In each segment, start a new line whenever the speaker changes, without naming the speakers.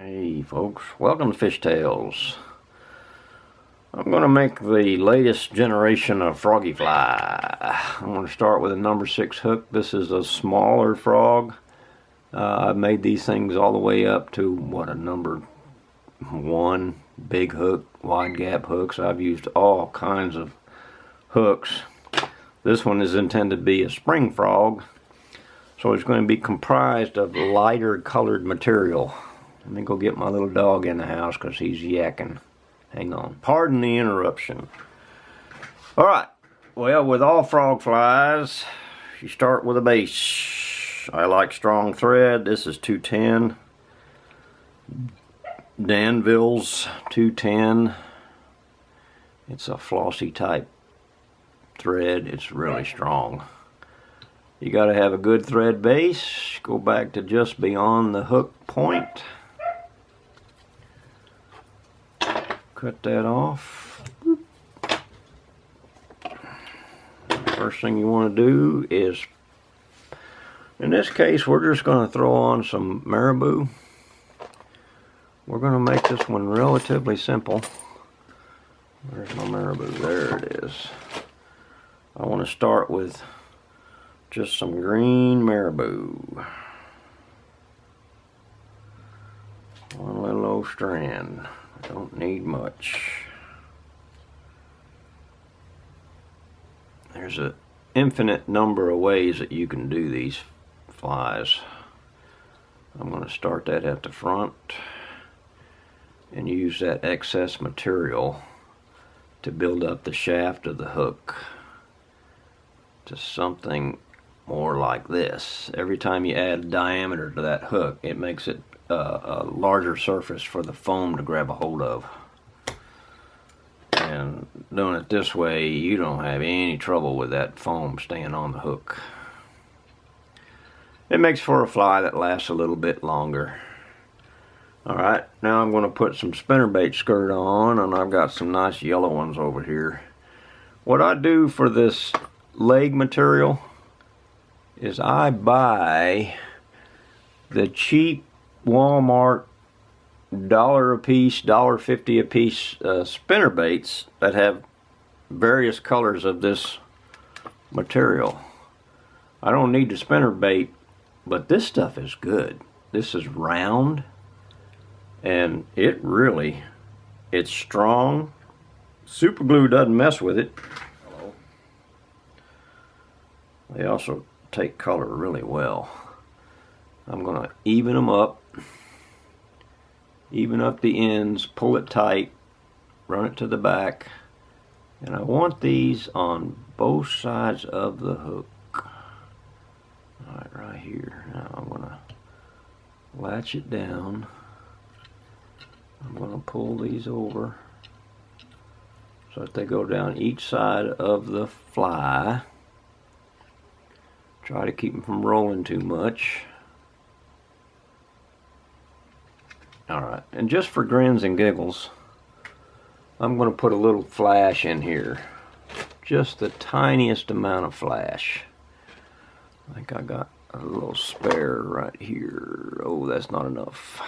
Hey folks, welcome to FishTales. I'm going to make the latest generation of Froggy fly. I'm going to start with a number 6 hook. This is a smaller frog. I've made these things all the way up to a number 1 big hook, wide gap hooks. I've used all kinds of hooks. This one is intended to be a spring frog, so it's going to be comprised of lighter colored material. Let me go get my little dog in the house because he's yakking. Hang on. Pardon the interruption. Alright. Well, with all frog flies, you start with a base. I like strong thread. This is 210. Danville's 210. It's a flossy type thread. It's really strong. You got to have a good thread base. Go back to just beyond the hook point. Cut that off. First thing you want to do is, in this case, we're just going to throw on some marabou. We're going to make this one relatively simple. Where's my marabou? There it is. I want to start with just some green marabou. One little old strand. Don't need much. There's an infinite number of ways that you can do these flies. I'm going to start that at the front and use that excess material to build up the shaft of the hook to something more like this. Every time you add diameter to that hook, it makes it a larger surface for the foam to grab a hold of. And doing it this way, you don't have any trouble with that foam staying on the hook. It makes for a fly that lasts a little bit longer. Alright, now I'm going to put some spinnerbait skirt on, and I've got some nice yellow ones over here. What I do for this leg material is I buy the cheap Walmart $1 a piece, $1.50 a piece spinner baits that have various colors of this material. I don't need the spinner bait, but this stuff is good. This is round, and it's strong. Super glue doesn't mess with it. They also take color really well. I'm going to even them up. Even up the ends, pull it tight, run it to the back, and I want these on both sides of the hook. Alright, right here. Now I'm going to latch it down. I'm going to pull these over so that they go down each side of the fly. Try to keep them from rolling too much. Alright, and just for grins and giggles, I'm going to put a little flash in here. Just the tiniest amount of flash. I think I got a little spare right here. Oh, that's not enough.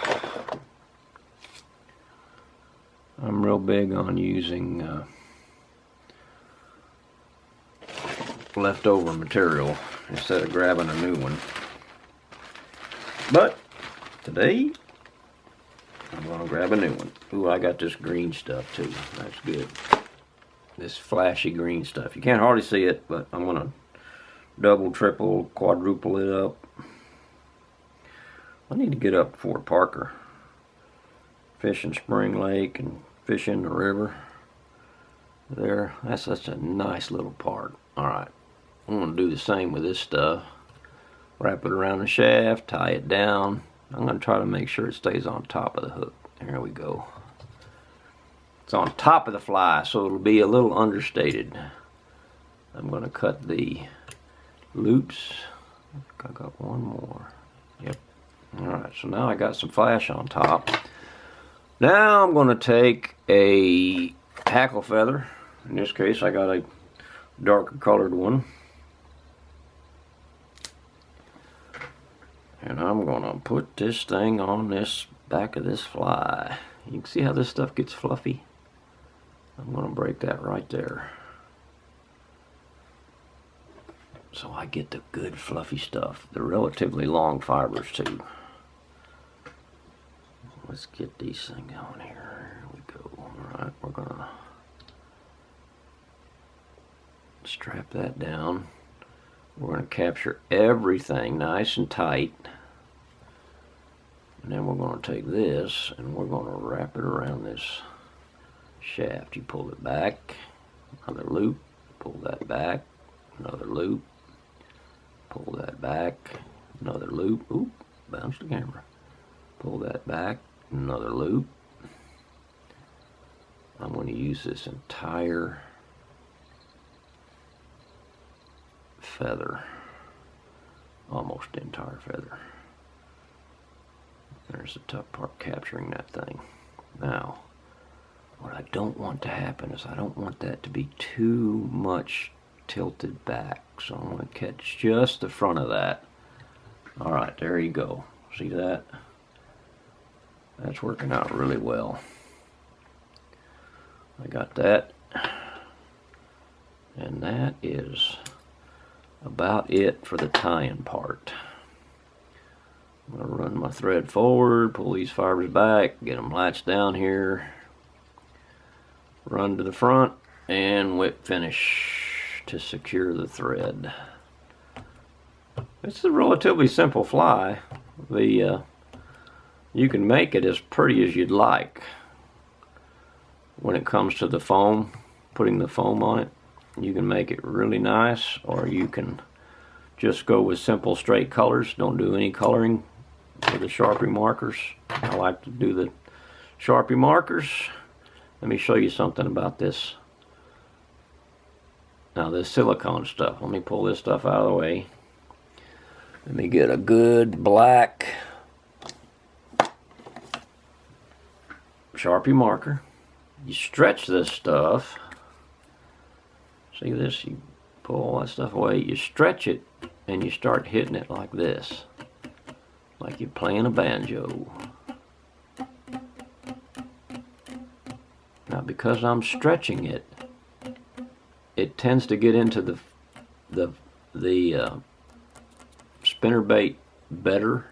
I'm real big on using leftover material instead of grabbing a new one. But today, I'm going to grab a new one. Ooh, I got this green stuff too. That's good. This flashy green stuff. You can't hardly see it, but I'm going to double, triple, quadruple it up. I need to get up to Fort Parker. Fish in Spring Lake and fish in the river. There. That's such a nice little part. Alright. I'm going to do the same with this stuff. Wrap it around the shaft, tie it down. I'm going to try to make sure it stays on top of the hook. There we go. It's on top of the fly, so it'll be a little understated. I'm going to cut the loops. I think I got one more. Yep. Alright, so now I got some flash on top. Now I'm going to take a hackle feather. In this case, I got a darker colored one. And I'm gonna put this thing on this back of this fly. You can see how this stuff gets fluffy? I'm gonna break that right there. So I get the good fluffy stuff, the relatively long fibers too. Let's get these things on here. Here we go. Alright, we're gonna strap that down. We're going to capture everything nice and tight. And then we're going to take this and we're going to wrap it around this shaft. You pull it back, another loop, pull that back, another loop, pull that back, another loop. Oop, bounce the camera. Pull that back, another loop. I'm going to use this entire feather, almost the entire feather. There's the tough part, capturing that thing. Now, what I don't want to happen is I don't want that to be too much tilted back, so I'm going to catch just the front of that. Alright, there you go. See that? That's working out really well. I got that, and that is about it for the tying part. I'm going to run my thread forward, pull these fibers back, get them latched down here, run to the front, and whip finish to secure the thread. It's a relatively simple fly. You can make it as pretty as you'd like. When it comes to the foam, putting the foam on it, you can make it really nice, or you can just go with simple straight colors. Don't do any coloring with the Sharpie markers. I like to do the Sharpie markers. Let me show you something about this. Now this silicone stuff, let me pull this stuff out of the way. Let me get a good black Sharpie marker. You stretch this stuff. See this? You pull all that stuff away, you stretch it, and you start hitting it like this. Like you're playing a banjo. Now because I'm stretching it, it tends to get into the spinnerbait better.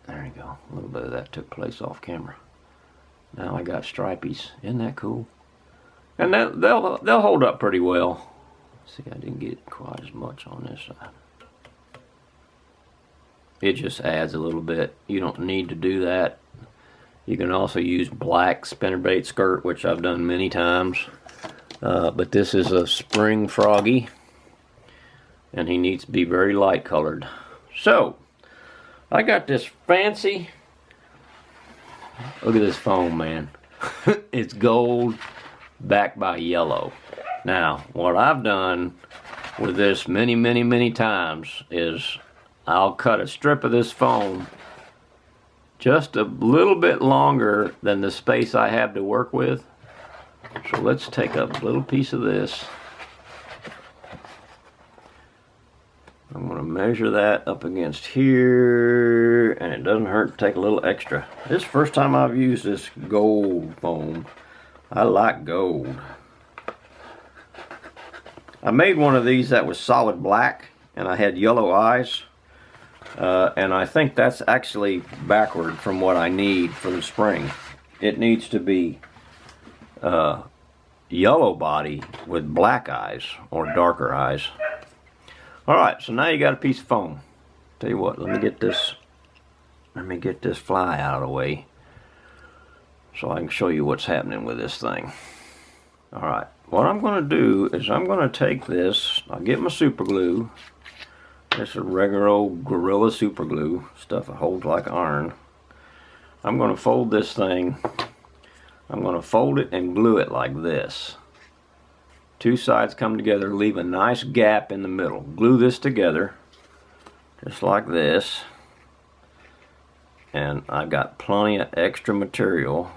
There you go. A little bit of that took place off camera. Now I got stripies. Isn't that cool? And they'll hold up pretty well. See, I didn't get quite as much on this side. It just adds a little bit. You don't need to do that. You can also use black spinnerbait skirt, which I've done many times. But this is a spring Froggy, and he needs to be very light colored. So, I got this fancy, look at this foam, man. It's gold backed by yellow. Now, what I've done with this many times is I'll cut a strip of this foam just a little bit longer than the space I have to work with. So let's take a little piece of this. I'm going to measure that up against here, and it doesn't hurt to take a little extra. This is the first time I've used this gold foam. I like gold. I made one of these that was solid black, and I had yellow eyes. And I think that's actually backward from what I need for the spring. It needs to be yellow body with black eyes, or darker eyes. Alright, so now you got a piece of foam. Tell you what, let me get this fly out of the way so I can show you what's happening with this thing. Alright, what I'm going to do is I'm going to take this, I'll get my super glue. This is regular old Gorilla super glue, stuff that holds like iron. I'm going to fold this thing, I'm going to fold it and glue it like this. Two sides come together, leave a nice gap in the middle. Glue this together, just like this. And I've got plenty of extra material.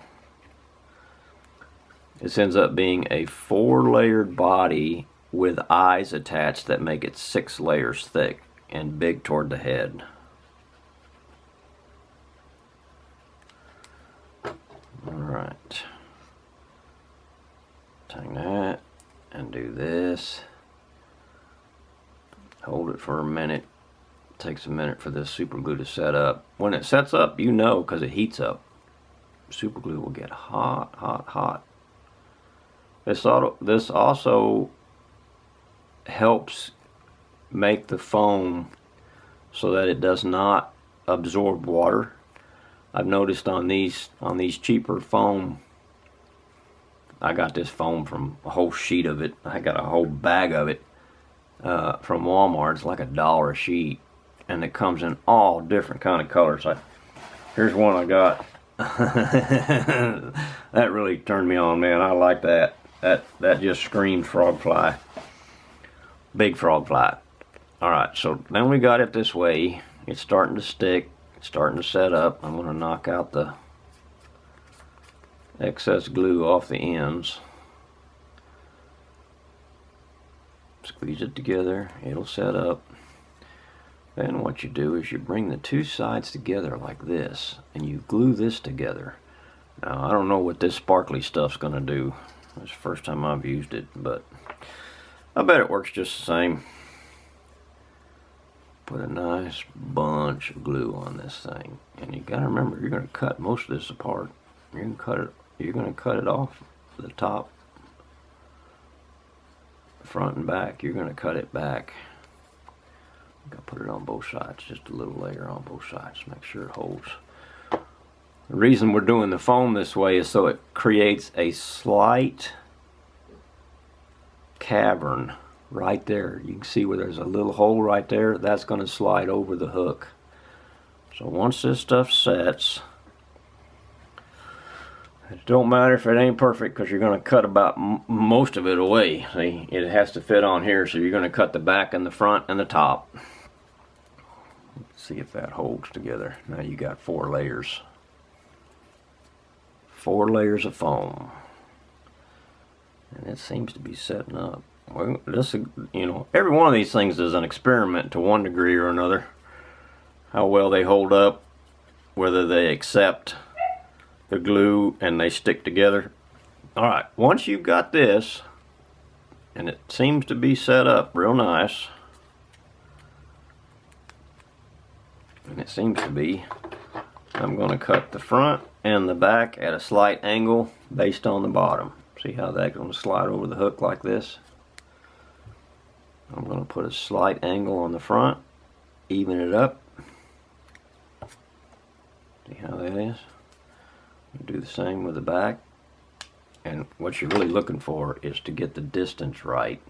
This ends up being a 4-layered body with eyes attached that make it 6 layers thick and big toward the head. Alright. Take that and do this. Hold it for a minute. It takes a minute for this super glue to set up. When it sets up, you know, because it heats up. Super glue will get hot, hot, hot. This also helps make the foam so that it does not absorb water. I've noticed on these cheaper foam, I got this foam from a whole sheet of it. I got a whole bag of it from Walmart. It's like $1 a sheet, and it comes in all different kind of colors. Here's one I got. That really turned me on, man. I like that. That just screams frog fly. Big frog fly. Alright, so then we got it this way. It's starting to stick. It's starting to set up. I'm going to knock out the excess glue off the ends. Squeeze it together. It'll set up. Then what you do is you bring the two sides together like this, and you glue this together. Now, I don't know what this sparkly stuff's going to do. It's the first time I've used it, but I bet it works just the same. Put a nice bunch of glue on this thing, and you got to remember, you're going to cut most of this apart. You're going to cut it off the top, front and back. You're going to cut it back. I'm going to put it on both sides, just a little layer on both sides, make sure it holds. The reason we're doing the foam this way is so it creates a slight cavern right there. You can see where there's a little hole right there. That's going to slide over the hook. So once this stuff sets, it don't matter if it ain't perfect, because you're going to cut about most of it away. See, it has to fit on here, so you're going to cut the back and the front and the top. Let's see if that holds together. Now you got 4 layers. 4 layers of foam. And it seems to be setting up. Well, this, you know, every one of these things is an experiment to one degree or another. How well they hold up, whether they accept the glue and they stick together. Alright, once you've got this, and it seems to be set up real nice, and it seems to be, I'm going to cut the front and the back at a slight angle based on the bottom. See how that's going to slide over the hook like this? I'm going to put a slight angle on the front, even it up. See how that is? Do the same with the back. And what you're really looking for is to get the distance right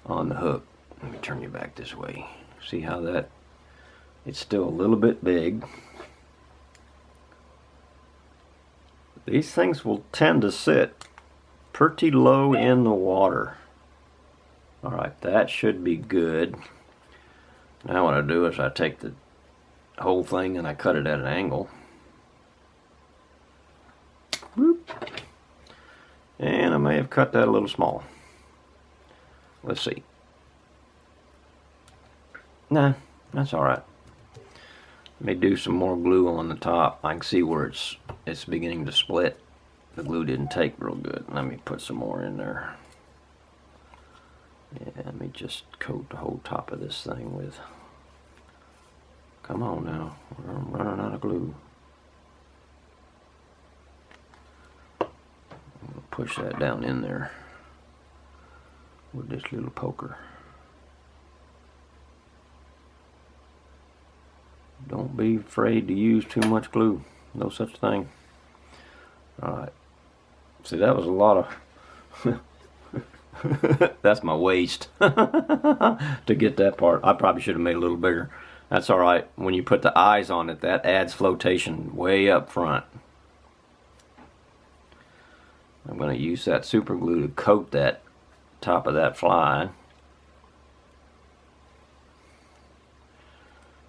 on the hook. Let me turn you back this way. See how that, it's still a little bit big. These things will tend to sit pretty low in the water. Alright, that should be good. Now what I do is I take the whole thing and I cut it at an angle. Whoop. And I may have cut that a little small. Let's see. Nah, that's alright. Let me do some more glue on the top. I can see where it's beginning to split. The glue didn't take real good. Let me put some more in there. Yeah, let me just coat the whole top of this thing with. Come on now, I'm running out of glue. Push that down in there with this little poker. Don't be afraid to use too much glue. No such thing. Alright. See, that was a lot of... That's my waist. To get that part. I probably should have made it a little bigger. That's alright. When you put the eyes on it, that adds flotation way up front. I'm going to use that super glue to coat that top of that fly.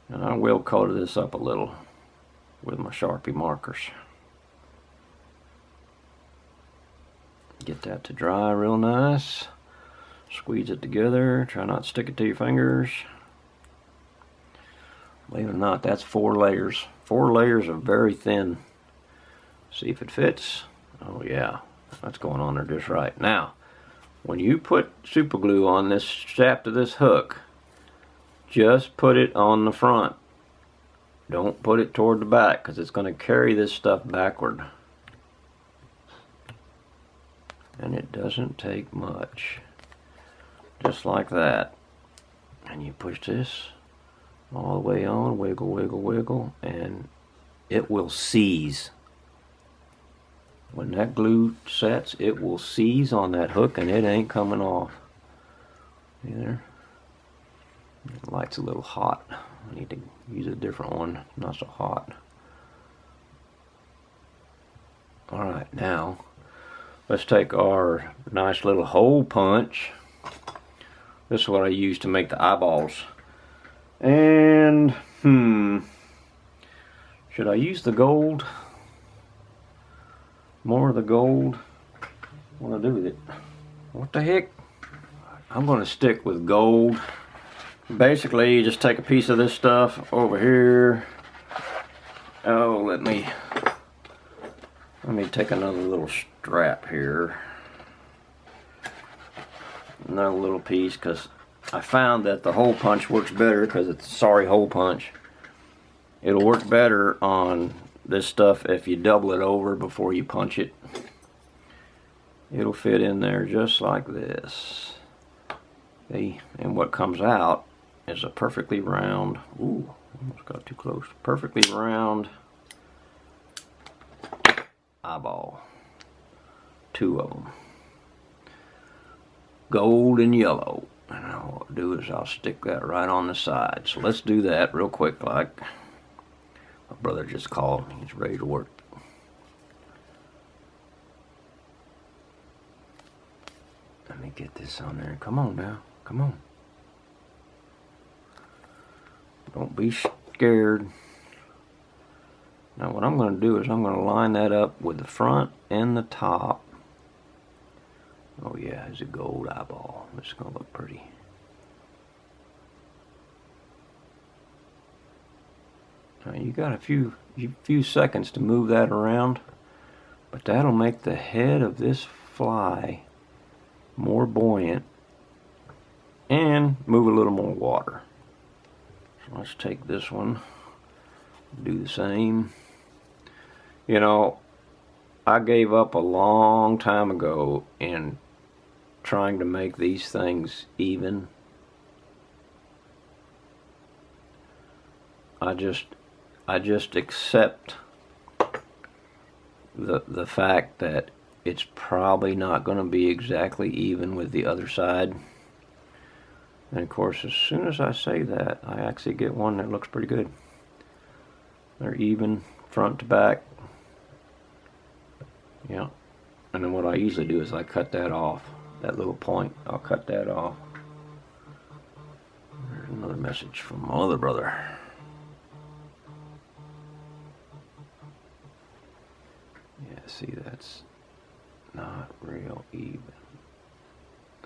And I will color this up a little with my Sharpie markers. Get that to dry real nice. Squeeze it together. Try not to stick it to your fingers. Believe it or not, that's 4 layers. 4 layers of very thin. See if it fits. Oh yeah, that's going on there just right. Now, when you put super glue on this shaft of this hook, just put it on the front. Don't put it toward the back, because it's going to carry this stuff backward. And it doesn't take much. Just like that. And you push this all the way on, wiggle, wiggle, wiggle, and it will seize. When that glue sets, it will seize on that hook and it ain't coming off. See there? The light's a little hot. I need to use a different one, not so hot. Alright, now let's take our nice little hole punch. This is what I use to make the eyeballs. And, should I use the gold? More of the gold? What do I do with it? What the heck? I'm going to stick with gold. Basically, you just take a piece of this stuff over here. Oh, let me take another little strap here. Another little piece, because I found that the hole punch works better, because it's a sorry hole punch. It'll work better on this stuff if you double it over before you punch it. It'll fit in there just like this. Okay, and what comes out is a perfectly round, ooh, almost got too close, perfectly round eyeball. 2 of them. Gold and yellow. And what I'll do is I'll stick that right on the side. So let's do that real quick like. My brother just called. He's ready to work. Let me get this on there. Come on now. Come on. Don't be scared. Now what I'm going to do is I'm going to line that up with the front and the top. Oh yeah, it's a gold eyeball. This is going to look pretty. Now you got a few seconds to move that around, but that'll make the head of this fly more buoyant and move a little more water. So let's take this one, do the same. You know, I gave up a long time ago in trying to make these things even. I just accept the fact that it's probably not going to be exactly even with the other side. And of course, as soon as I say that, I actually get one that looks pretty good. They're even front to back. Yeah. And then what I usually do is I cut that off. That little point, I'll cut that off. There's another message from my other brother. Yeah, see, that's not real even.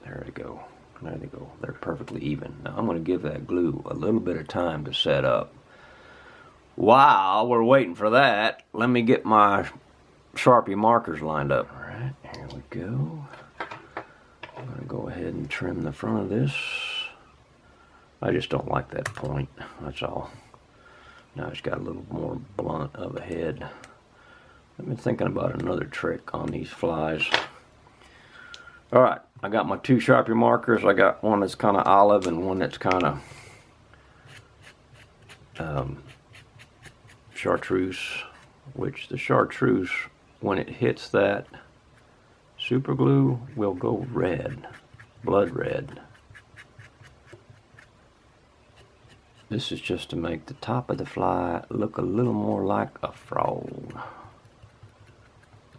There they go. There they go. They're perfectly even. Now I'm going to give that glue a little bit of time to set up. While we're waiting for that, let me get my Sharpie markers lined up. All right, here we go. I'm going to go ahead and trim the front of this. I just don't like that point, that's all. Now it's got a little more blunt of a head. I've been thinking about another trick on these flies. Alright, I got my 2 Sharpie markers. I got one that's kind of olive and one that's kind of chartreuse, which the chartreuse, when it hits that super glue, will go red, blood red. This is just to make the top of the fly look a little more like a frog.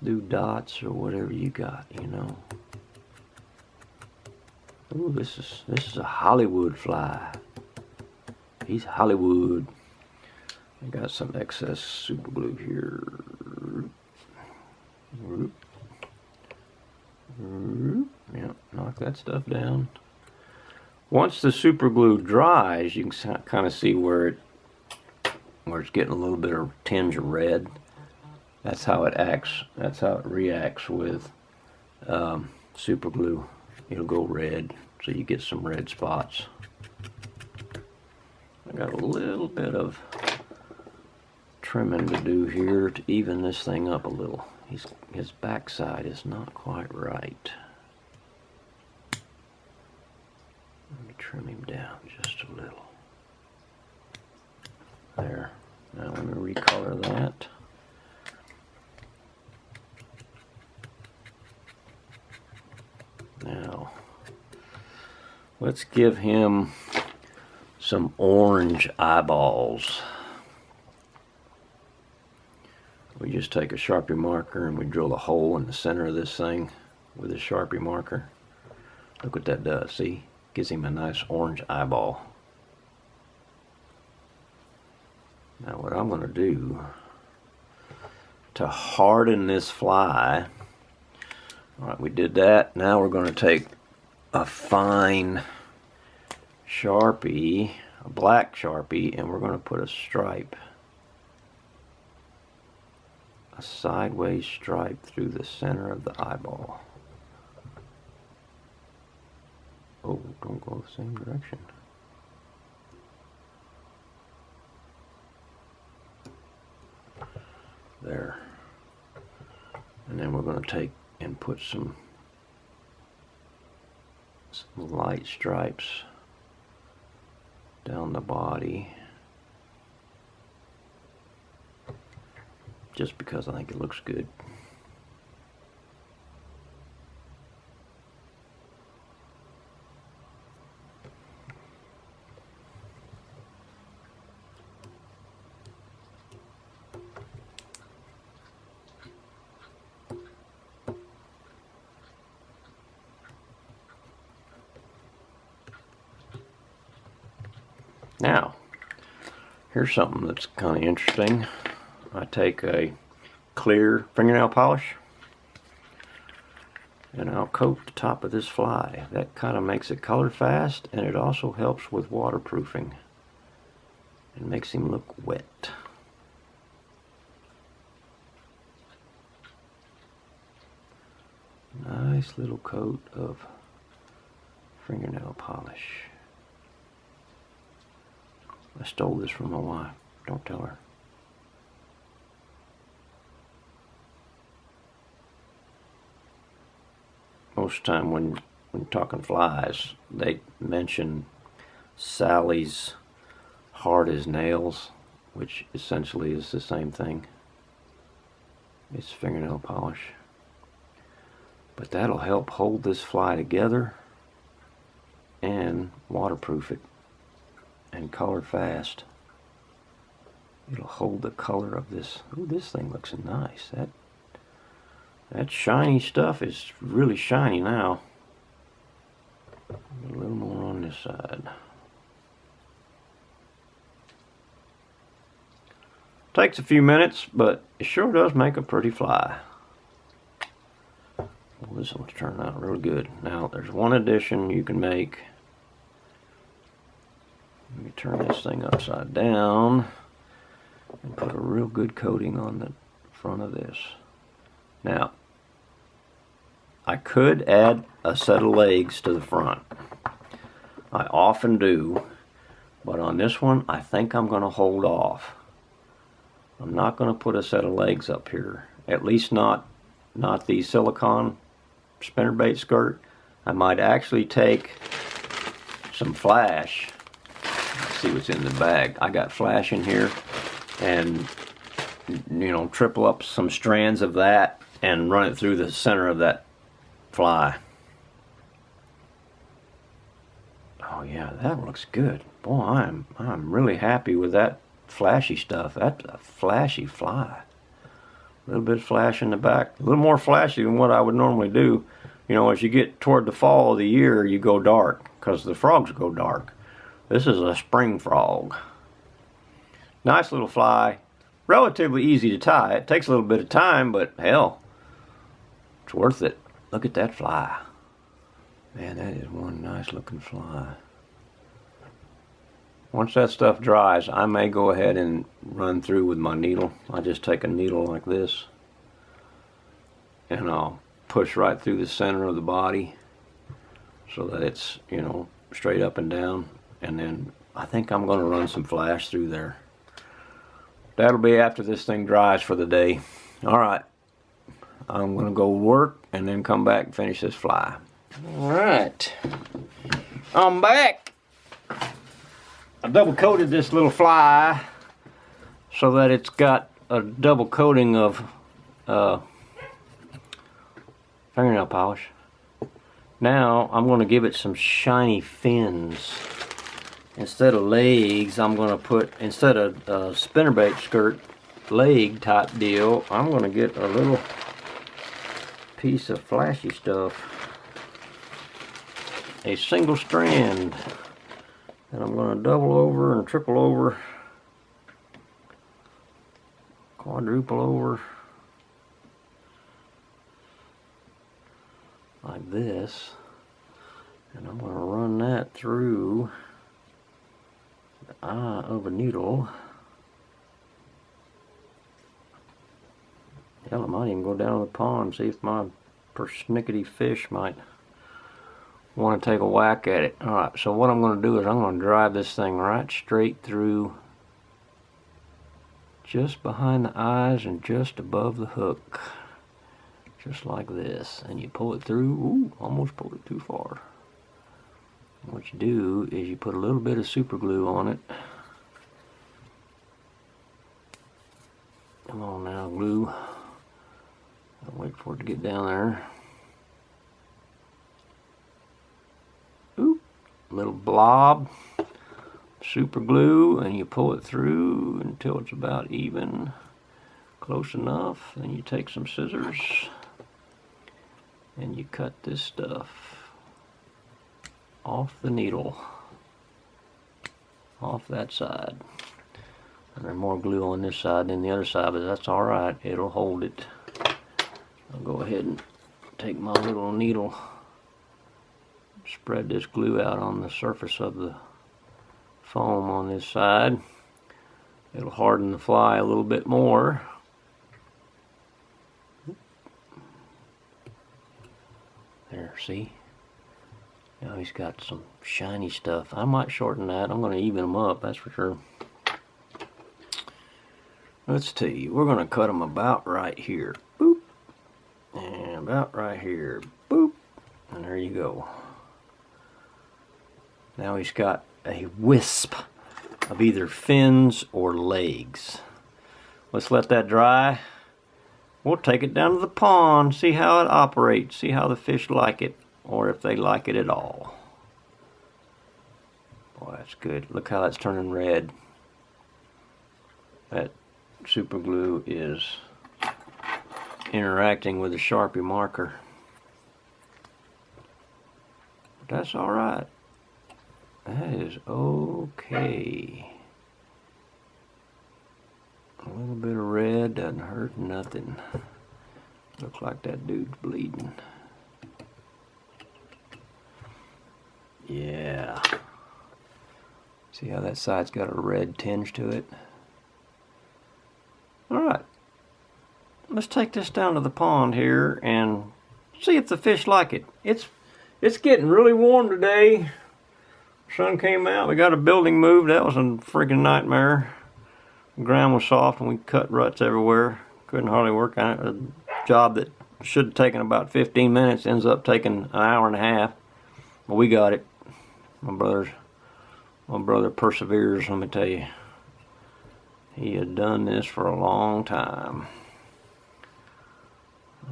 Do dots or whatever you got, you know. Ooh, this is a Hollywood fly. He's Hollywood. I got some excess super glue here. Yeah. knock that stuff down. Once the super glue dries, you can kind of see where it's getting a little bit of tinge of red. That's how it acts. That's how it reacts with super glue. It'll go red, so you get some red spots. I got a little bit of trimming to do here to even this thing up a little. His backside is not quite right. Let me trim him down just a little. There. Now let me recolor that. Now, let's give him some orange eyeballs. We just take a Sharpie marker and we drill a hole in the center of this thing with a Sharpie marker. Look what that does, see? Gives him a nice orange eyeball. Now what I'm going to do to harden this fly, alright, we did that. Now we're going to take a fine Sharpie, a black Sharpie, and we're going to put a stripe, a sideways stripe through the center of the eyeball. Oh, don't go the same direction. There. And then we're going to take and put some light stripes down the body, just because I think it looks good. Now, here's something that's kind of interesting. I take a clear fingernail polish and I'll coat the top of this fly. That kind of makes it color fast, and it also helps with waterproofing. It makes him look wet. Nice little coat of fingernail polish. I stole this from my wife. Don't tell her. Most of the time when talking flies, they mention Sally's hard as nails, which essentially is the same thing. It's fingernail polish. But that'll help hold this fly together and waterproof it and color fast. It'll hold the color of this. Ooh, this thing looks nice. That shiny stuff is really shiny now. A little more on this side. Takes a few minutes, but it sure does make a pretty fly. Well, this one's turned out real good. Now, there's one addition you can make. Let me turn this thing upside down and put a real good coating on the front of this. Now, I could add a set of legs to the front. I often do, but on this one, I think I'm going to hold off. I'm not going to put a set of legs up here, at least not the silicone spinnerbait skirt. I might actually take some flash. Let's see what's in the bag. I got flash in here, and triple up some strands of that and run it through the center of that fly. Oh yeah, that looks good. Boy, I'm really happy with that flashy stuff. That's a flashy fly. A little bit of flash in the back. A little more flashy than what I would normally do. As you get toward the fall of the year, you go dark, because the frogs go dark. This is a spring frog. Nice little fly. Relatively easy to tie. It takes a little bit of time, but hell, it's worth it. Look at that fly. Man, that is one nice looking fly. Once that stuff dries, I may go ahead and run through with my needle. I just take a needle like this and I'll push right through the center of the body so that it's, you know, straight up and down. And then I think I'm going to run some flash through there. That'll be after this thing dries for the day. Alright, I'm going to go work and then come back and finish this fly. Alright, I'm back. I double coated this little fly so that it's got a double coating of fingernail polish. Now I'm going to give it some shiny fins. Instead of legs, I'm going to put, instead of spinnerbait skirt leg type deal, I'm going to get a little piece of flashy stuff. A single strand that I'm going to double over and triple over, quadruple over, like this. And I'm going to run that through the eye of a needle. Hell, I might even go down to the pond and see if my persnickety fish might want to take a whack at it. Alright, so what I'm going to do is I'm going to drive this thing right straight through, just behind the eyes and just above the hook. Just like this. And you pull it through. Ooh, almost pulled it too far. And what you do is you put a little bit of super glue on it. Come on now, glue. I'll wait for it to get down there. Oop, little blob. Super glue, and you pull it through until it's about even, close enough. Then you take some scissors and you cut this stuff off the needle, off that side. And there's more glue on this side than the other side, but that's alright, it'll hold it. I'll go ahead and take my little needle, spread this glue out on the surface of the foam on this side. It'll harden the fly a little bit more. There, see? Now he's got some shiny stuff. I might shorten that. I'm going to even them up, that's for sure. Let's see. We're going to cut them about right here. Boop. And about right here. Boop. And there you go. Now he's got a wisp of either fins or legs. Let's let that dry. We'll take it down to the pond, see how it operates, see how the fish like it, or if they like it at all. Boy, that's good. Look how that's turning red. That super glue is interacting with the Sharpie marker. But that's alright. That is okay. A little bit of red doesn't hurt nothing. Looks like that dude's bleeding. Yeah. See how that side's got a red tinge to it? Alright. Let's take this down to the pond here and see if the fish like it. It's getting really warm today. Sun came out. We got a building moved. That was a freaking nightmare. The ground was soft and we cut ruts everywhere. Couldn't hardly work on it. A job that should have taken about 15 minutes ends up taking an hour and a half. But we got it. My brother perseveres, let me tell you. He had done this for a long time.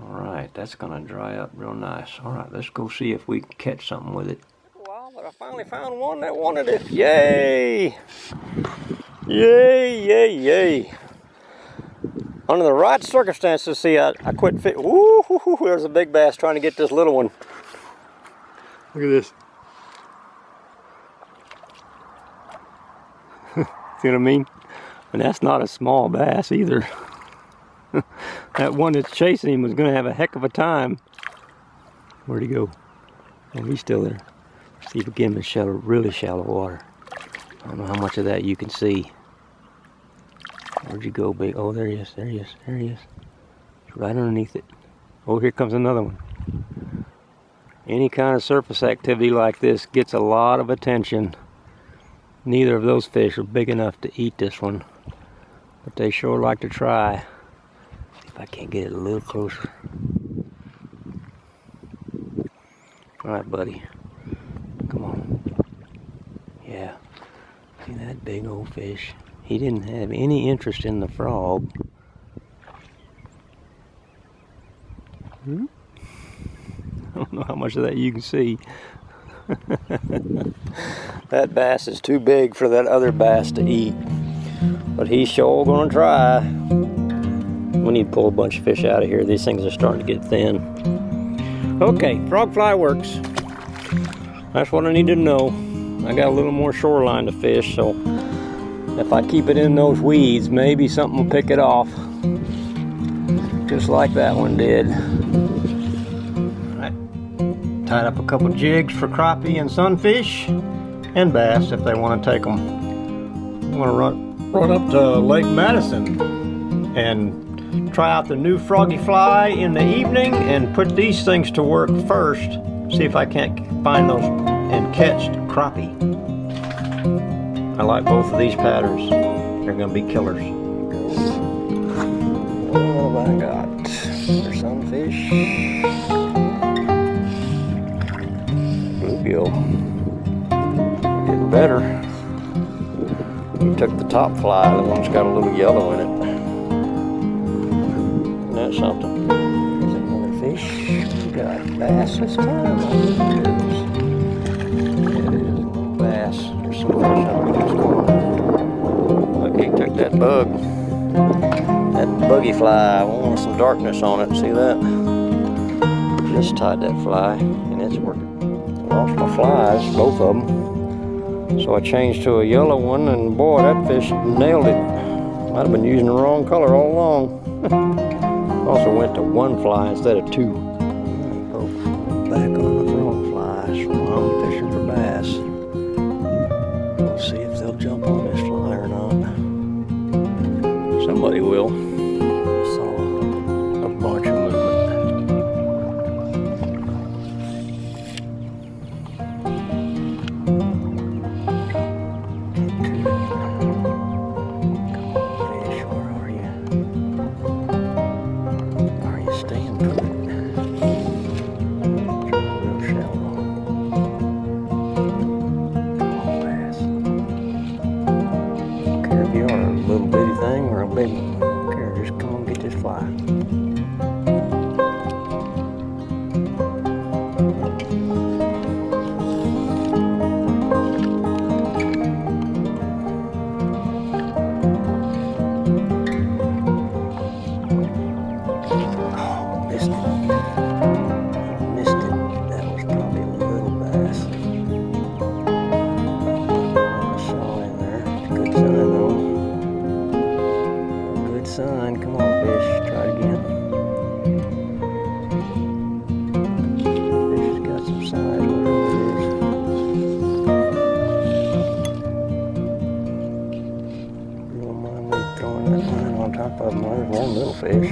Alright, that's going to dry up real nice. Alright, let's go see if we can catch something with it. Took a while, but I finally found one that wanted it. Yay! Yay, yay, yay. Under the right circumstances, see, I quit fit. Woo, there's a big bass trying to get this little one. Look at this. See what I mean? And that's not a small bass either. That one that's chasing him was going to have a heck of a time. Where'd he go? Oh, he's still there. See if we get him in shallow, really shallow water. I don't know how much of that you can see. Where'd you go, big? Oh, there he is, there he is, there he is. He's right underneath it. Oh, here comes another one. Any kind of surface activity like this gets a lot of attention. Neither of those fish are big enough to eat this one, but they sure like to try. See if I can't get it a little closer. All right, buddy. Come on. Yeah. See that big old fish? He didn't have any interest in the frog. I don't know how much of that you can see. That bass is too big for that other bass to eat. But he's sure gonna try. We need to pull a bunch of fish out of here. These things are starting to get thin. Okay, frog fly works. That's what I need to know. I got a little more shoreline to fish, so if I keep it in those weeds, maybe something will pick it off. Just like that one did. I tied up a couple jigs for crappie and sunfish and bass if they want to take them. I'm going to run up to Lake Madison and try out the new Froggy fly in the evening and put these things to work first. See if I can't find those and catch crappie. I like both of these patterns. They're going to be killers. What have I got? There's sunfish. Bluegill. Getting better. He took the top fly, the one's got a little yellow in it. Isn't that something? There's another fish. We got bass this time. It is bass. There's some fish up in this corner. Look, he took that bug. That buggy fly, I want some darkness on it. See that? Just tied that fly, and it's working. Lost my flies, both of them. So I changed to a yellow one, and boy, that fish nailed it. Might have been using the wrong color all along. Also went to one fly instead of two. Back on the frog flies. I'm fishing for bass. We'll see if they'll jump on this fly or not. Somebody will. Saw a bunch of movement. Fish, where are you? Are you staying put? Real shallow. Come on, bass. Don't care if you are a little bitty thing or a big one. Don't care, just come on, get this fly. Missed it. Missed it. That was probably a little bass. I saw in there. Good sign though. Good sign. Come on, fish. Try it again. Fish has got some size, whatever it is. You don't mind me throwing that line on top of them. There's one little fish.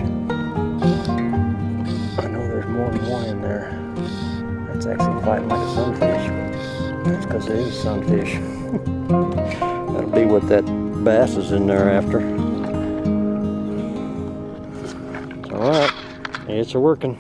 I know there's more than one in there. That's actually fighting like a sunfish. That's because it is a sunfish. That'll be what that bass is in there after. Alright, it's a working.